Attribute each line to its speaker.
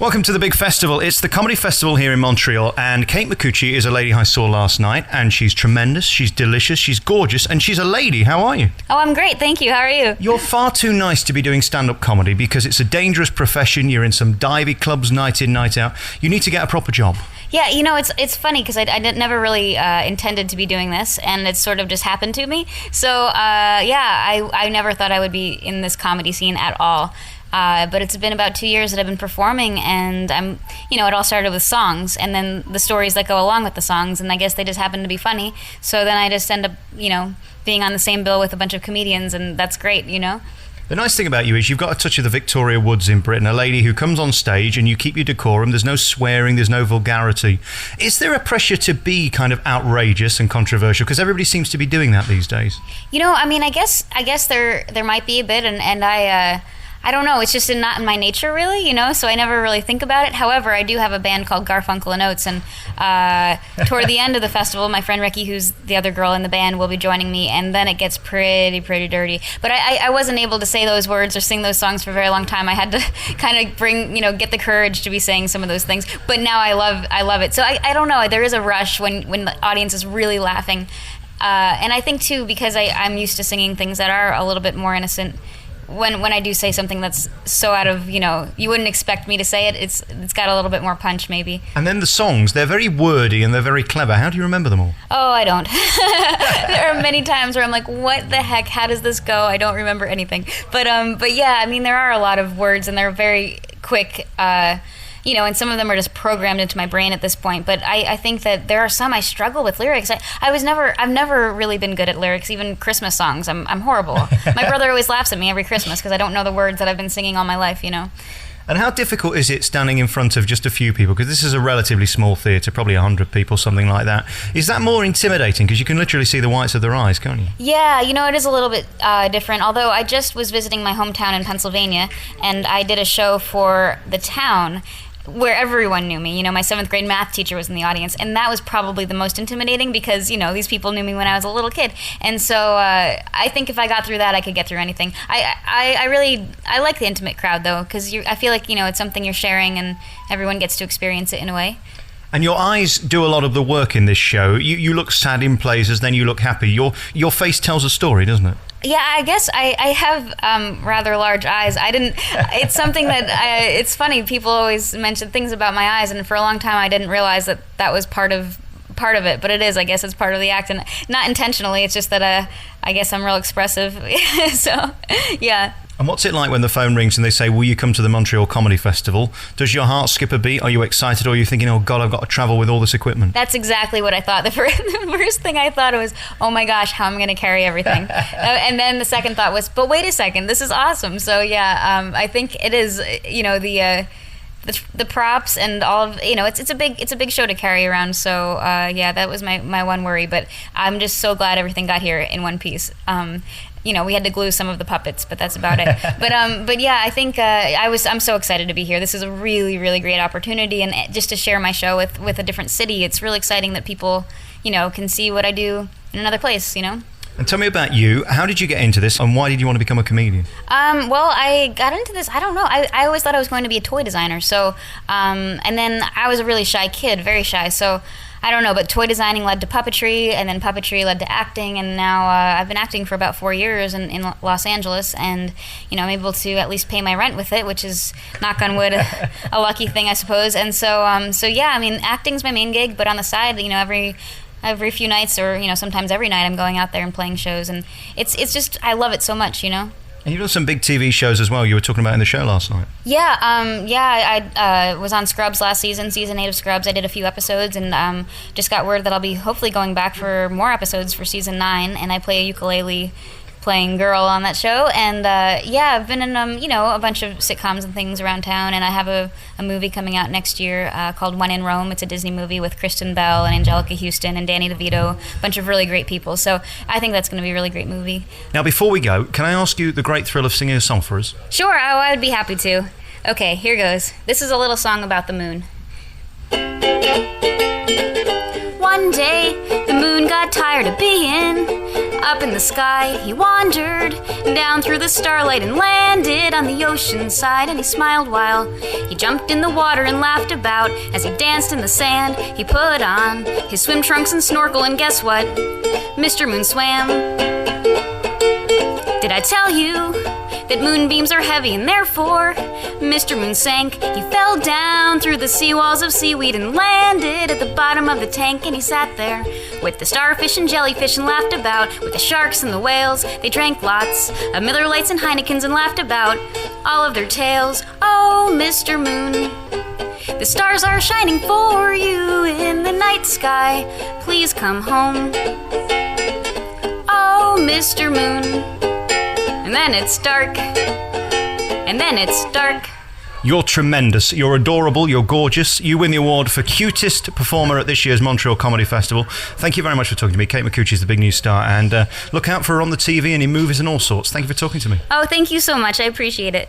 Speaker 1: Welcome to the big festival. It's the comedy festival here in Montreal, and Kate Micucci is a lady I saw last night, and she's tremendous, she's delicious, she's gorgeous, and she's a lady. How are you?
Speaker 2: Oh, I'm great, thank you. How are you?
Speaker 1: You're far too nice to be doing stand-up comedy because it's a dangerous profession. You're in some divey clubs night in, night out. You need to get a proper job.
Speaker 2: Yeah, you know, it's funny because I never really intended to be doing this, and it sort of just happened to me. So, I never thought I would be in this comedy scene at all. But it's been about 2 years that I've been performing, and it all started with songs, and then the stories that go along with the songs, and I guess they just happen to be funny. So then I just end up, being on the same bill with a bunch of comedians, and that's great,
Speaker 1: The nice thing about you is you've got a touch of the Victoria Woods in Britain, a lady who comes on stage and you keep your decorum, there's no swearing, there's no vulgarity. Is there a pressure to be kind of outrageous and controversial? Because everybody seems to be doing that these days.
Speaker 2: I guess there might be a bit, and I don't know, it's just not in my nature really, so I never really think about it. However, I do have a band called Garfunkel and Oates, and toward the end of the festival, my friend Ricky, who's the other girl in the band, will be joining me, and then it gets pretty dirty. But I wasn't able to say those words or sing those songs for a very long time. I had to kind of get the courage to be saying some of those things. But now I love it. So I don't know, there is a rush when the audience is really laughing. And I think too, because I'm used to singing things that are a little bit more innocent, when I do say something that's so out of, you wouldn't expect me to say it, it's got a little bit more punch maybe. And
Speaker 1: then the songs, they're very wordy and they're very clever. How do you remember them all?
Speaker 2: Oh, I don't. There are many times where I'm like, what the heck, how does this go? I don't remember anything. But yeah, there are a lot of words and they're very quick, and some of them are just programmed into my brain at this point. But I think that there are some I struggle with lyrics. I've never really been good at lyrics, even Christmas songs. I'm horrible. My brother always laughs at me every Christmas because I don't know the words that I've been singing all my life,
Speaker 1: And how difficult is it standing in front of just a few people? Because this is a relatively small theatre, probably 100 people, something like that. Is that more intimidating? Because you can literally see the whites of their eyes, can't you?
Speaker 2: Yeah, it is a little bit different. Although I just was visiting my hometown in Pennsylvania, and I did a show for the town where everyone knew me. My 7th grade math teacher was in the audience, and that was probably the most intimidating because, these people knew me when I was a little kid. And so I think if I got through that, I could get through anything. I like the intimate crowd, though, because I feel like, it's something you're sharing and everyone gets to experience it in a way.
Speaker 1: And your eyes do a lot of the work in this show. You look sad in places, then you look happy. Your face tells a story, doesn't it?
Speaker 2: Yeah, I guess I have rather large eyes. It's something that, it's funny, people always mention things about my eyes, and for a long time I didn't realize that was part of it, but it is, I guess it's part of the act, and not intentionally, it's just that I guess I'm real expressive, so, yeah.
Speaker 1: And what's it like when the phone rings and they say, will you come to the Montreal Comedy Festival? Does your heart skip a beat? Are you excited, or are you thinking, oh God, I've got to travel with all this equipment?
Speaker 2: That's exactly what I thought. The first thing I thought was, oh my gosh, how am I going to carry everything? And then the second thought was, but wait a second, this is awesome. So yeah, I think it is, the props and all of, it's a big show to carry around. So yeah, that was my one worry, but I'm just so glad everything got here in one piece. We had to glue some of the puppets, but that's about it. But yeah, I think I'm so excited to be here. This is a really, really great opportunity, and just to share my show with a different city. It's really exciting that people, can see what I do in another place, And
Speaker 1: tell me about you. How did you get into this, and why did you want to become a comedian?
Speaker 2: Well, I got into this, I don't know. I always thought I was going to be a toy designer. So, and then I was a really shy kid, very shy. So, I don't know, but toy designing led to puppetry, and then puppetry led to acting, and now I've been acting for about 4 years in Los Angeles, and I'm able to at least pay my rent with it, which is, knock on wood, a lucky thing, I suppose. And so yeah, acting's my main gig, but on the side, every few nights, or sometimes every night, I'm going out there and playing shows, and it's just, I love it so much,
Speaker 1: And you've done some big TV shows as well. You were talking about in the show last night.
Speaker 2: Yeah, I was on Scrubs last season 8 of Scrubs. I did a few episodes, and just got word that I'll be hopefully going back for more episodes for season 9. And I play a ukulele playing girl on that show. And yeah, I've been in a bunch of sitcoms and things around town. And I have a movie coming out next year called When in Rome. It's a Disney movie with Kristen Bell and Angelica Houston and Danny DeVito, a bunch of really great people. So I think that's going to be a really great movie.
Speaker 1: Now, before we go, can I ask you the great thrill of singing a song for us?
Speaker 2: Sure, I would be happy to. Okay, here goes. This is a little song about the moon. One day, the moon got tired of being Up in the sky he wandered, down through the starlight and landed on the ocean side, and he smiled while he jumped in the water and laughed about. As he danced in the sand, he put on his swim trunks and snorkel, and guess what? Mr. Moon swam. Did I tell you that moonbeams are heavy, and therefore Mr. Moon sank? He fell down through the seawalls of seaweed and landed at the bottom of the tank, and he sat there with the starfish and jellyfish and laughed about. With the sharks and the whales, they drank lots of Miller Lights and Heinekens and laughed about all of their tales. Oh, Mr. Moon, the stars are shining for you in the night sky. Please come home. Oh, Mr. Moon. And then it's dark. And then it's dark.
Speaker 1: You're tremendous. You're adorable. You're gorgeous. You win the award for cutest performer at this year's Montreal Comedy Festival. Thank you very much for talking to me. Kate Micucci is the big new star, and look out for her on the TV and in movies and all sorts. Thank you for talking to me.
Speaker 2: Oh, thank you so much. I appreciate it.